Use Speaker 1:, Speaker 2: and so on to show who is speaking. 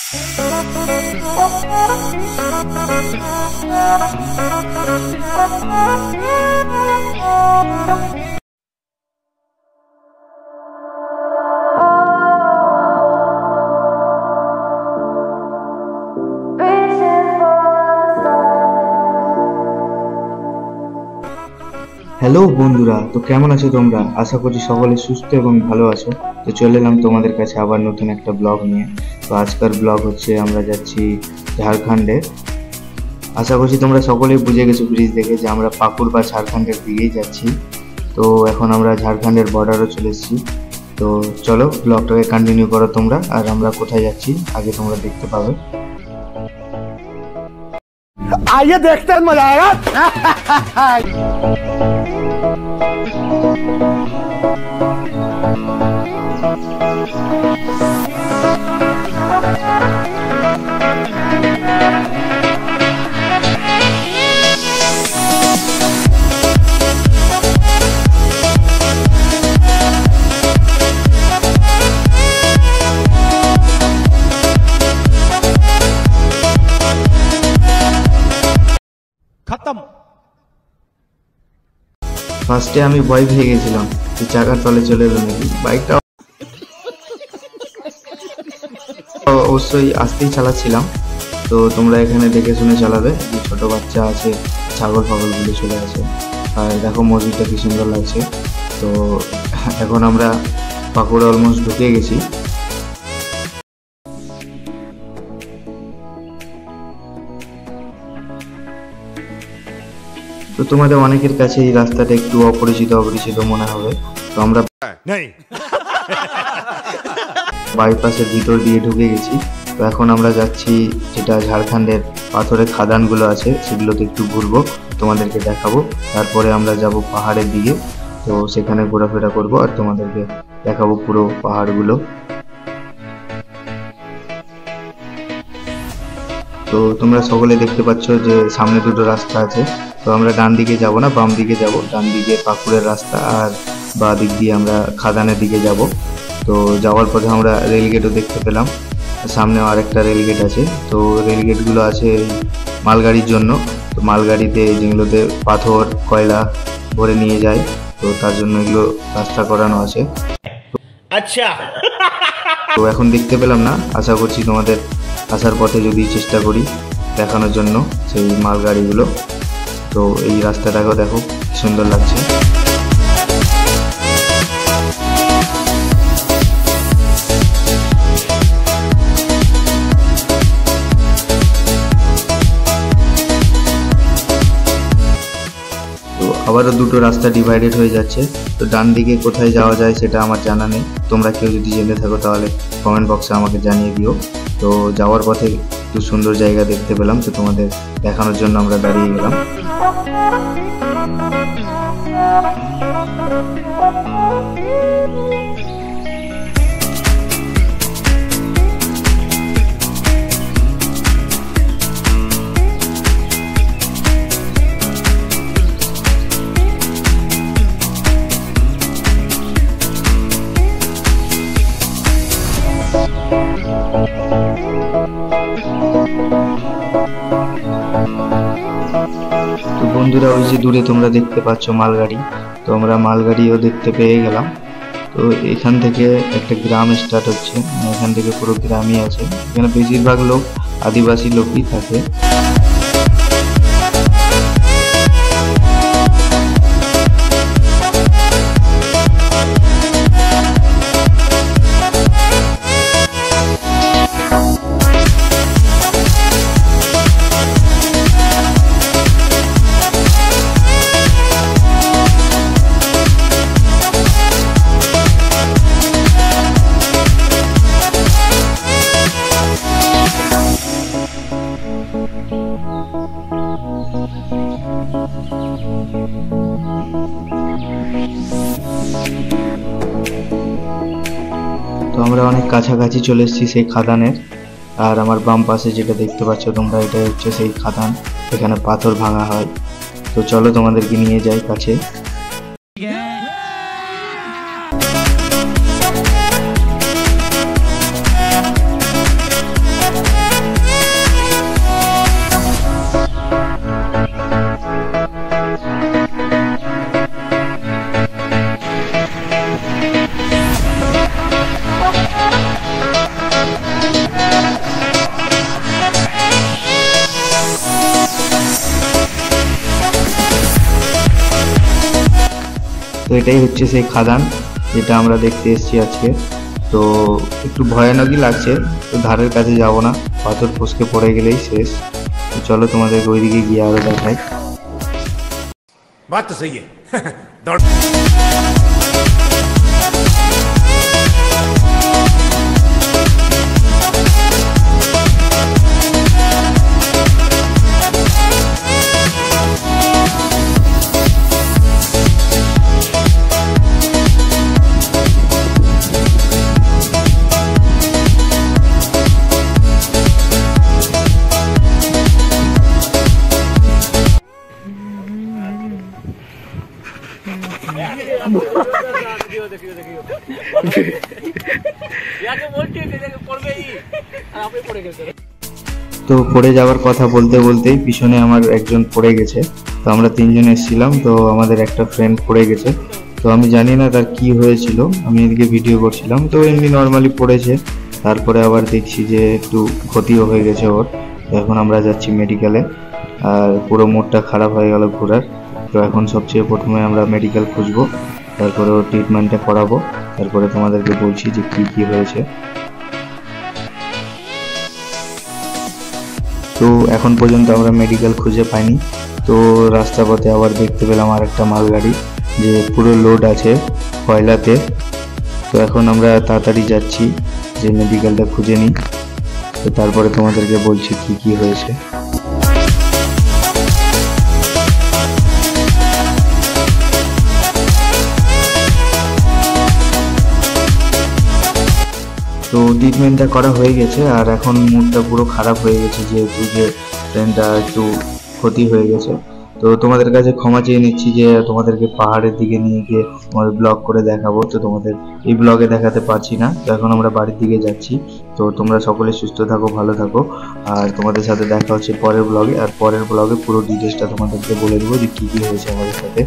Speaker 1: Hello বন্ধুরা, তো কেমন আছো তোমরা? আশা করছি সকলে সুস্থ এবং ভালো আছো। তো চলে এলাম তোমাদের কাছে আবার নতুন একটা ব্লগ নিয়ে। তো আজকের ব্লগ হচ্ছে আমরা যাচ্ছি ঝাড়খণ্ডে। আশা করছি তোমরা সকলেই বুঝে গেছো ব্রিজ দেখে যে আমরা পাকুড় বা ঝাড়খণ্ডের দিকেই যাচ্ছি। তো এখন আমরা ঝাড়খণ্ডের বর্ডারও চলে এসেছি। তো চলো ব্লগটাকে কন্টিনিউ করো তোমরা, আর আমরা কোথায় যাচ্ছি আগে তোমরা দেখতে পাবে।
Speaker 2: आइए देखते हैं, मजा आएगा। खत्म।
Speaker 1: ফার্স্টে আমি ভয় পেয়ে গেছিলাম যে চাকার তলে চলে এলো নাকি। বাইকটা অবশ্যই আস্তেই চালাচ্ছিলাম। তো তোমরা এখানে দেখে শুনে চালাবে, যে ছোট বাচ্চা আছে, ছাগল ফাগলগুলো চলে আসে। আর দেখো মসজিদটা কি সুন্দর লাগছে। তো এখন আমরা পাকুড়ে অলমোস্ট ঢুকে গেছি। তো তোমাদের অনেকের কাছে এই রাস্তাটা একটু অপরিচিত মনে হবে। তো আমরা বাইপাসের ভিতর দিয়ে ঢুকে গেছি। তো এখন আমরা যাচ্ছি যেটা ঝাড়খণ্ডের পাথরের খাদানগুলো আছে সেগুলোতে একটু ঘুরবো, তোমাদেরকে দেখাবো। তারপরে আমরা যাব পাহাড়ের দিকে। তো সেখানে ঘোরাফেরা করব আর তোমাদেরকে দেখাবো পুরো পাহাড়গুলো। তো তোমরা সকলে দেখতে পাচ্ছ যে সামনে দুটো রাস্তা আছে। তো আমরা ডান দিকে যাব না, বাম দিকে যাব। ডান দিকে পাকুড়ের রাস্তা আর বাঁ দিক দিয়ে আমরা খাদানের দিকে যাব। তো যাওয়ার পথে আমরা রেলগেটও দেখতে পেলাম, সামনেও আরেকটা রেলগেট আছে। তো রেলগেটগুলো আছে মালগাড়ির জন্য। তো মালগাড়িতে যেগুলোতে পাথর কয়লা ভরে নিয়ে যায়, তো তার জন্য এগুলো রাস্তা করানো আছে।
Speaker 2: আচ্ছা,
Speaker 1: তো এখন দেখতে পেলাম না, আশা করছি তোমাদের আসার পথে যদি চেষ্টা করি দেখানোর জন্য সেই মালগাড়িগুলো। তো এই রাস্তাটাকেও দেখো কি সুন্দর লাগছে। তো আবারও দুটো রাস্তা ডিভাইডেড হয়ে যাচ্ছে। তো ডান দিকে কোথায় যাওয়া যায় সেটা আমার জানা নেই। তোমরা কেউ যদি জেনে থাকো তাহলে কমেন্ট বক্সে আমাকে জানিয়ে দিও। তো যাওয়ার পথে একটু সুন্দর জায়গা দেখতে পেলাম, তো তোমাদের দেখানোর জন্য আমরা দাঁড়িয়ে গেলাম। তো বন্ধুরা, ওই যে দূরে তোমরা দেখতে পাচ্ছ মালগাড়ি। তো আমরা মালগাড়িও দেখতে পেয়ে গেলাম। তো এখান থেকে একটা গ্রাম স্টার্ট হচ্ছে, এখান থেকে পুরো গ্রামই আছে। এখানে বেশিরভাগ লোক আদিবাসী লোকই থাকে। তো আমরা অনেক কাছাকাছি চলে এসেছি সেই খাদানের। আর আমার বাম পাশে যেটা দেখতে পাচ্ছ তোমরা, এটা হচ্ছে সেই খাদান, এখানে পাথর ভাঙা হয়। তো চলো তোমাদেরকে নিয়ে যাই কাছে। এটাই হচ্ছে সেই খাদান যেটা আমরা দেখতে এসেছি আজকে। তো একটু ভয়ানকই লাগছে, তো ধারের কাছে যাব না, পাথর ফসকে পড়ে গেলেই শেষ। তো চলো তোমাদেরকে ওইদিকে গিয়ে আরো দেখাই।
Speaker 2: बात तो सही है
Speaker 1: তো পড়ে যাওয়ার কথা বলতে বলতেই পিছনে আমার একজন পড়ে গেছে। তো আমরা তিনজন এসেছিলাম, তো আমাদের একটা ফ্রেন্ড পড়ে গেছে। তো আমি জানি না তার কি হয়েছিল, আমি এদিকে ভিডিও করছিলাম, তো এমনি নর্মালি পড়েছে। তারপরে আবার দেখছি যে একটু ক্ষতিও হয়ে গেছে ওর। তো এখন আমরা যাচ্ছি মেডিকেলে, আর পুরো মুডটা খারাপ হয়ে গেল ঘোরার। তো এখন সবচেয়ে প্রথমে আমরা মেডিকেল খুঁজবো, তারপরে ওর ট্রিটমেন্টটা করাবো, তারপরে তোমাদেরকে বলছি যে কি হয়েছে। তো এখন পর্যন্ত আমরা মেডিকেল খুঁজে পাইনি। তো রাস্তা পথে আবার দেখতে পেলাম আর একটা মালগাড়ি যে পুরো লোড আছে কয়লাতে। তো এখন আমরা তাড়াতাড়ি যাচ্ছি যে মেডিকেলটা খুঁজে নিই, তো তারপরে তোমাদেরকে বলছি কি হয়েছে। তো ট্রিটমেন্টটা করা হয়ে গেছে, আর এখন মুডটা পুরো খারাপ হয়ে গেছে যেহেতু যে ট্রেনটা একটু ক্ষতি হয়ে গেছে। তো তোমাদের কাছে ক্ষমা চেয়ে নিচ্ছি যে তোমাদেরকে পাহাড়ের দিকে নিয়ে গিয়ে তোমাদের ব্লগ করে দেখাবো, তো তোমাদের এই ব্লগে দেখাতে পারছি না। তো এখন আমরা বাড়ির দিকে যাচ্ছি। তো তোমরা সকলে সুস্থ থাকো, ভালো থাকো, আর তোমাদের সাথে দেখা হচ্ছে পরের ব্লগে। আর পরের ব্লগে পুরো ডিটেলসটা তোমাদেরকে বলে দেবো যে কি হয়েছে আমাদের সাথে।